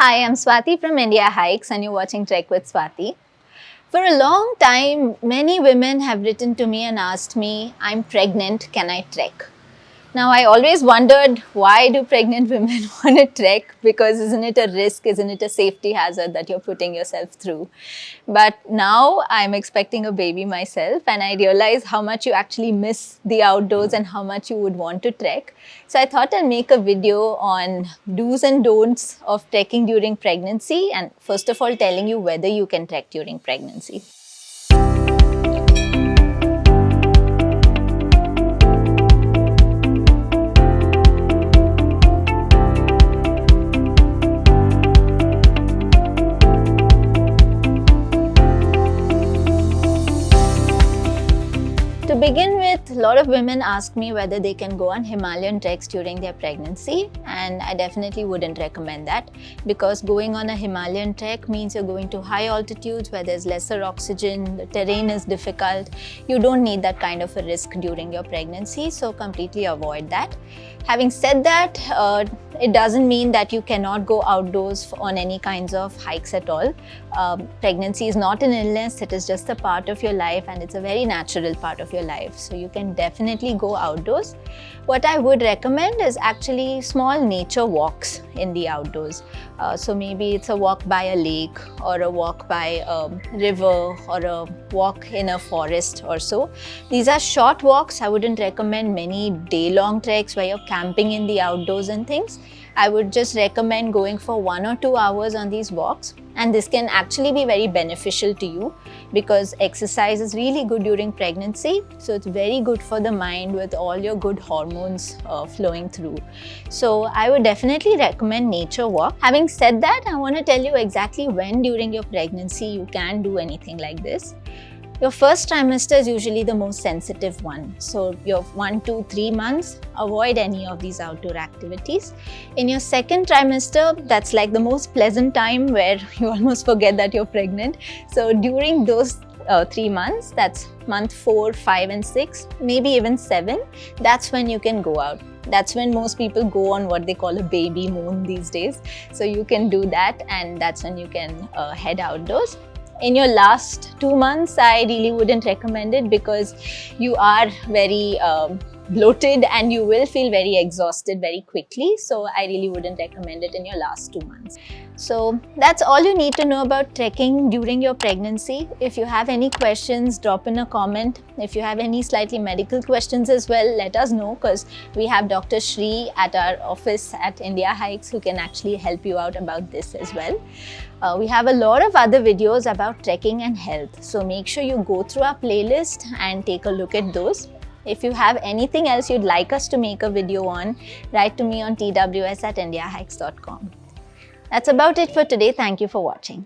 Hi, I'm Swathi from Indiahikes and you're watching Trek with Swathi. For a long time, many women have written to me and asked me, I'm pregnant, can I trek? Now, I always wondered, why do pregnant women want to trek? Because isn't it a risk? Isn't it a safety hazard that you're putting yourself through? But now I'm expecting a baby myself and I realize how much you actually miss the outdoors and how much you would want to trek. So I thought I'll make a video on do's and don'ts of trekking during pregnancy, and first of all telling you whether you can trek during pregnancy. To begin with, a lot of women ask me whether they can go on Himalayan treks during their pregnancy, and I definitely wouldn't recommend that, because going on a Himalayan trek means you're going to high altitudes where there's lesser oxygen, the terrain is difficult. You don't need that kind of a risk during your pregnancy, so completely avoid that. Having said that, it doesn't mean that you cannot go outdoors on any kinds of hikes at all. Pregnancy is not an illness, it is just a part of your life and it's a very natural part of your life. So you can definitely go outdoors. What I would recommend is actually small nature walks in the outdoors. So maybe it's a walk by a lake or a walk by a river or a walk in a forest or so. These are short walks. I wouldn't recommend many day-long treks where you're camping in the outdoors and things. I would just recommend going for 1 or 2 hours on these walks, and this can actually be very beneficial to you because exercise is really good during pregnancy. So it's very good for the mind with all your good hormones flowing through. So I would definitely recommend nature walk. Having said that, I want to tell you exactly when during your pregnancy you can do anything like this. Your first trimester is usually the most sensitive one. So your 1, 2, 3 months, avoid any of these outdoor activities. In your second trimester, that's like the most pleasant time where you almost forget that you're pregnant. So during those 3 months, that's month 4, 5 and 6, maybe even 7, that's when you can go out. That's when most people go on what they call a baby moon these days. So you can do that, and that's when you can head outdoors. In your last 2 months, I really wouldn't recommend it because you are very bloated and you will feel very exhausted very quickly. So I really wouldn't recommend it in your last 2 months. So that's all you need to know about trekking during your pregnancy. If you have any questions, drop in a comment. If you have any slightly medical questions as well, let us know, because we have Dr. Shri at our office at Indiahikes who can actually help you out about this as well. We have a lot of other videos about trekking and health. So make sure you go through our playlist and take a look at those. If you have anything else you'd like us to make a video on, write to me on tws@indiahikes.com. That's about it for today. Thank you for watching.